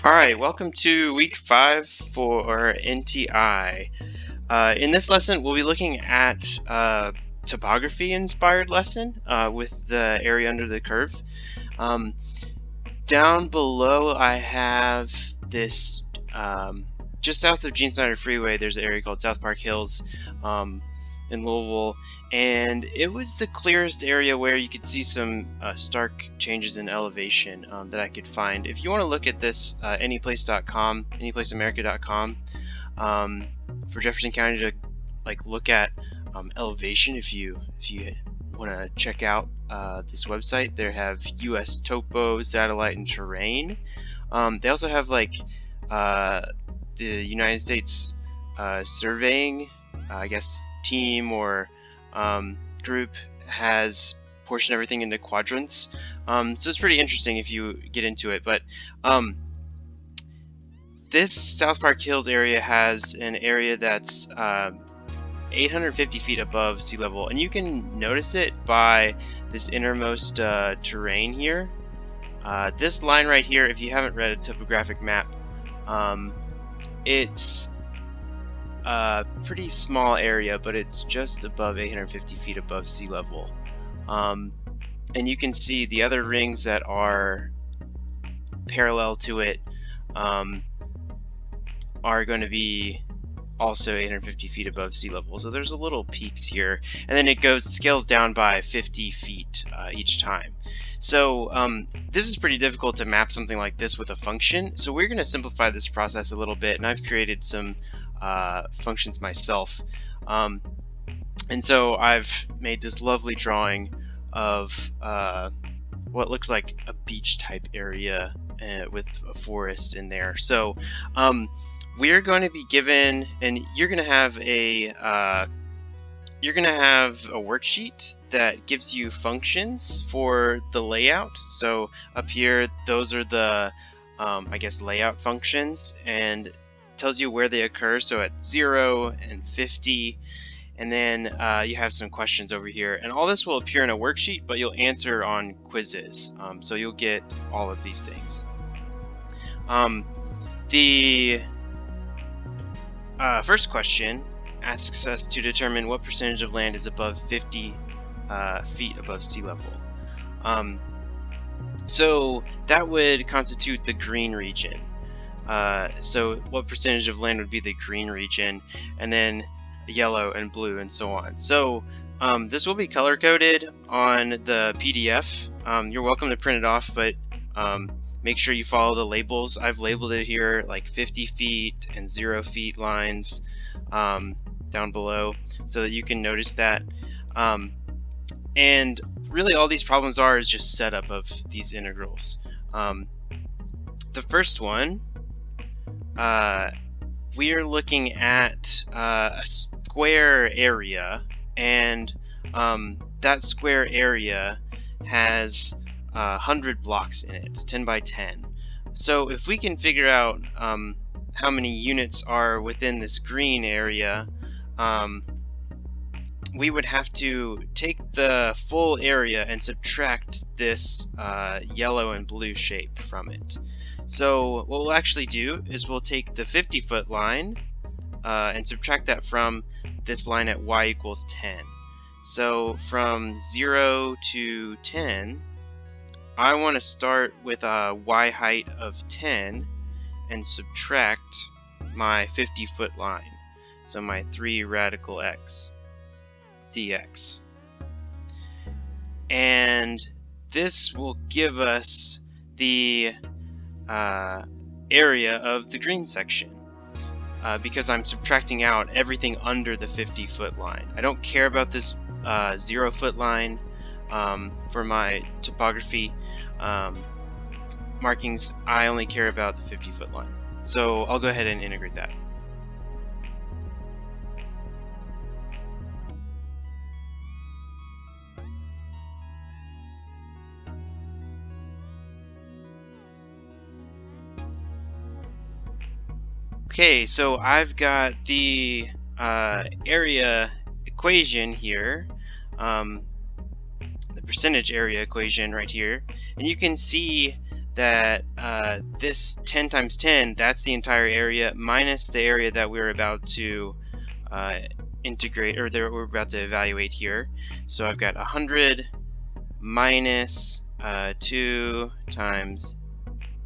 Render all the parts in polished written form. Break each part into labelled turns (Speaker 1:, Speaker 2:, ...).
Speaker 1: Alright, welcome to week 5 for NTI. In this lesson, we'll be looking at topography inspired lesson with the area under the curve. Down below, I have this, just south of Gene Snyder Freeway, there's an area called South Park Hills in Louisville, and it was the clearest area where you could see some stark changes in elevation that I could find. If you want to look at this, anyplace.com, anyplaceamerica.com, for Jefferson County to look at elevation. If you want to check out this website, they have U.S. topo, satellite, and terrain. They also have the United States surveying, I guess, team or group has portioned everything into quadrants. So it's pretty interesting if you get into it. But this South Park Hills area has an area that's 850 feet above sea level, and you can notice it by this innermost terrain here. This line right here, if you haven't read a topographic map, it's a pretty small area, but it's just above 850 feet above sea level. And you can see the other rings that are parallel to it are going to be also 850 feet above sea level. So there's a little peaks here, and then it scales down by 50 feet each time. So this is pretty difficult to map something like this with a function. So we're going to simplify this process a little bit, and I've created some functions myself. And so I've made this lovely drawing of what looks like a beach type area with a forest in there. So we're going to be given, and you're going to have a worksheet that gives you functions for the layout. So up here, those are the I guess layout functions, and tells you where they occur. So at 0 and 50, and then you have some questions over here, and all this will appear in a worksheet, but you'll answer on quizzes. So you'll get all of these things. The first question asks us to determine what percentage of land is above 50 feet above sea level. So that would constitute the green region. So what percentage of land would be the green region, and then yellow and blue and so on. So this will be color coded on the PDF. You're welcome to print it off, but make sure you follow the labels. I've labeled it here like 50 feet and 0 feet lines down below so that you can notice that. And really all these problems is just setup of these integrals. The first one, we are looking at a square area, and that square area has 100 blocks in it, 10 by 10. So if we can figure out how many units are within this green area, we would have to take the full area and subtract this yellow and blue shape from it. So what we'll actually do is we'll take the 50-foot line and subtract that from this line at y equals 10. So from 0 to 10, I want to start with a y height of 10 and subtract my 50-foot line. So my 3 radical x dx. And this will give us the area of the green section because I'm subtracting out everything under the 50-foot line. I don't care about this 0-foot line for my topography markings. I only care about the 50-foot line. So I'll go ahead and integrate that. Okay, so I've got the area equation here, the percentage area equation right here, and you can see that this 10 times 10, that's the entire area minus the area that we're about to integrate, or that we're about to evaluate here. So I've got 100 minus 2 times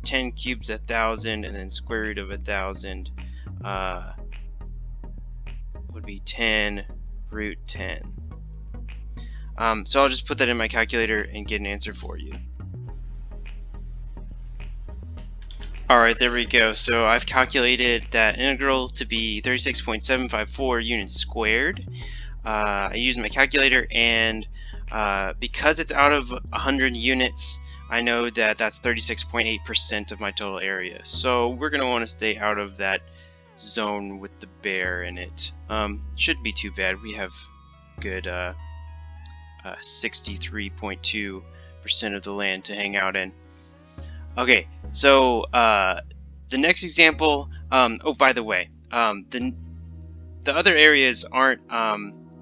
Speaker 1: 10 cubes 1,000, and then square root of 1,000 would be 10 root 10. So I'll just put that in my calculator and get an answer for you. Alright, there we go. So I've calculated that integral to be 36.754 units squared. I used my calculator, and because it's out of 100 units, I know that that's 36.8% of my total area. So we're going to want to stay out of that zone with the bear in it. Shouldn't be too bad. We have good 63.2% of the land to hang out in. Okay, so the next example, oh, by the way, the other areas aren't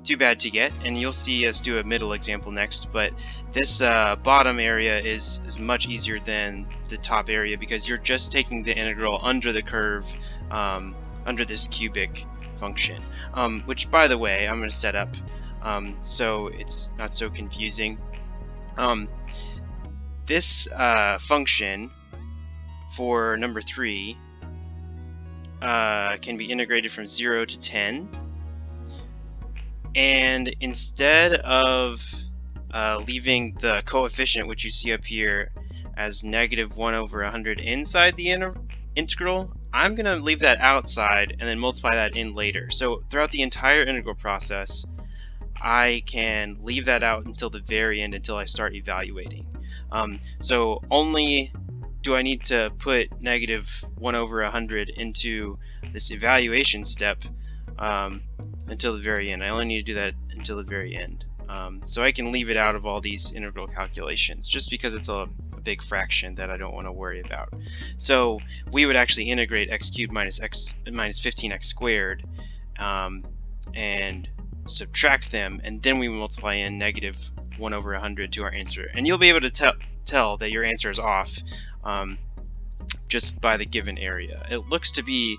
Speaker 1: too bad to get, and you'll see us do a middle example next, but this bottom area is much easier than the top area because you're just taking the integral under the curve, under this cubic function, which, by the way, I'm going to set up so it's not so confusing. This function for number 3 can be integrated from 0 to 10, and instead of leaving the coefficient, which you see up here, as negative 1 over 100 inside the integral, I'm going to leave that outside and then multiply that in later. So throughout the entire integral process, I can leave that out until the very end, until I start evaluating. So only do I need to put negative 1 over 100 into this evaluation step until the very end. I only need to do that until the very end. So I can leave it out of all these integral calculations just because it's a big fraction that I don't want to worry about. So we would actually integrate x cubed minus 15x squared and subtract them, and then we multiply in negative 1 over 100 to our answer. And you'll be able to tell that your answer is off just by the given area. It looks to be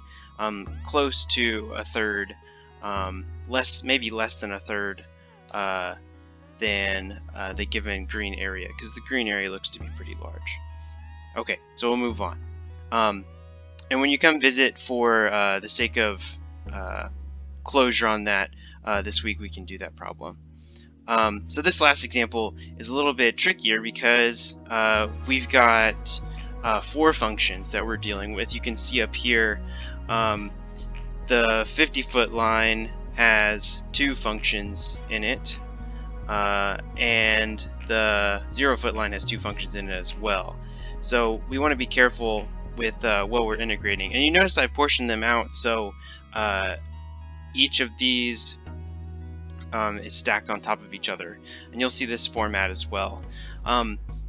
Speaker 1: close to a third, maybe less than a third than the given green area, because the green area looks to be pretty large. Okay, so we'll move on. And when you come visit, for the sake of closure on that, this week we can do that problem. So this last example is a little bit trickier because we've got 4 functions that we're dealing with. You can see up here the 50-foot line has 2 functions in it, and the 0-foot line has 2 functions in it as well. So we want to be careful with what we're integrating. And you notice I portioned them out, so each of these is stacked on top of each other, and you'll see this format as well.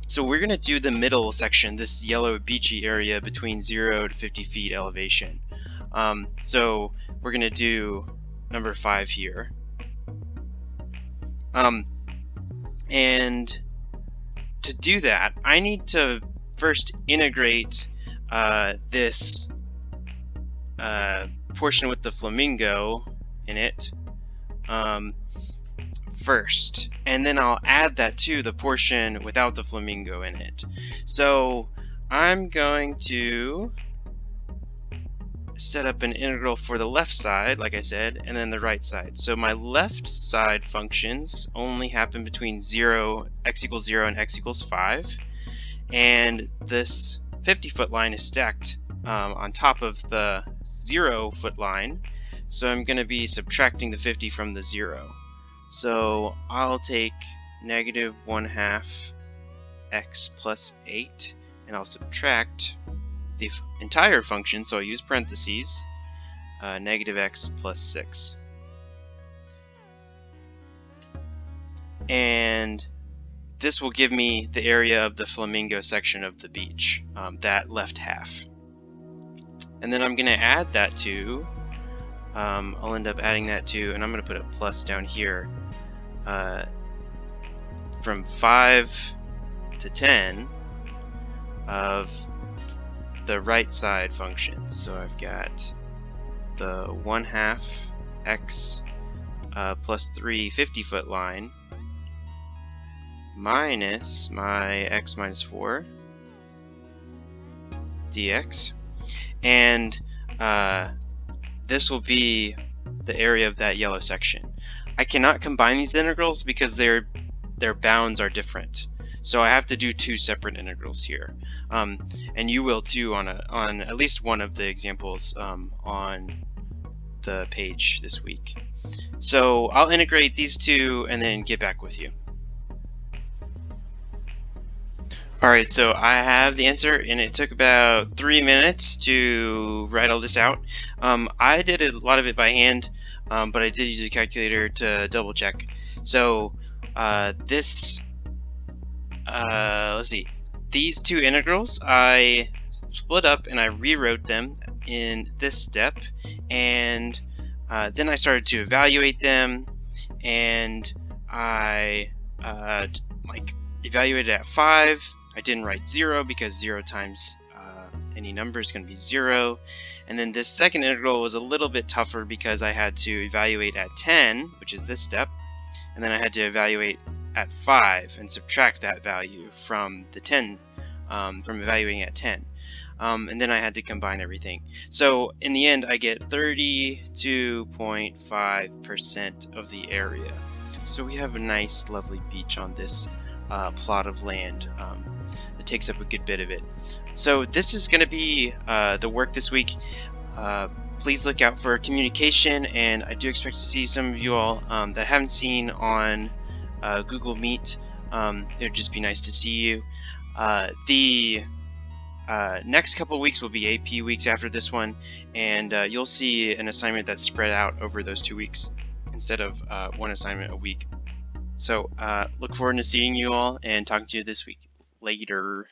Speaker 1: So we're going to do the middle section, this yellow beachy area between 0 to 50 feet elevation. So we're going to do number 5 here. And to do that, I need to first integrate this portion with the flamingo in it first, and then I'll add that to the portion without the flamingo in it. So I'm going to set up an integral for the left side, like I said, and then the right side. So my left side functions only happen between x equals 0 and x equals 5, and this 50-foot line is stacked on top of the 0-foot line, so I'm going to be subtracting the 50 from the 0. So I'll take negative 1/2 x plus 8, and I'll subtract the entire function, so I'll use parentheses, negative x plus 6. And this will give me the area of the flamingo section of the beach, that left half. And then I'm going to add that to, I'll end up adding that to, and I'm going to put a plus down here, from 5 to 10, of the right side functions. So I've got the 1/2 x plus 3 50-foot line minus my x minus 4 dx, and this will be the area of that yellow section. I cannot combine these integrals because their bounds are different, so I have to do two separate integrals here, and you will too on at least one of the examples on the page this week. So I'll integrate these two and then get back with you. Alright, so I have the answer, and it took about 3 minutes to write all this out. I did a lot of it by hand, but I did use a calculator to double check. So let's see, these two integrals I split up and I rewrote them in this step, and then I started to evaluate them, and I evaluated at 5. I didn't write 0 because 0 times any number is going to be 0. And then this second integral was a little bit tougher because I had to evaluate at 10, which is this step, and then I had to evaluate at 5 and subtract that value from the 10, from evaluating at 10. And then I had to combine everything. So in the end, I get 32.5% of the area. So we have a nice, lovely beach on this plot of land. It takes up a good bit of it. So this is going to be the work this week. Please look out for communication, and I do expect to see some of you all that haven't seen on Google Meet. It would just be nice to see you. The next couple weeks will be AP weeks after this one, and you'll see an assignment that's spread out over those 2 weeks instead of one assignment a week. So look forward to seeing you all and talking to you this week. Later.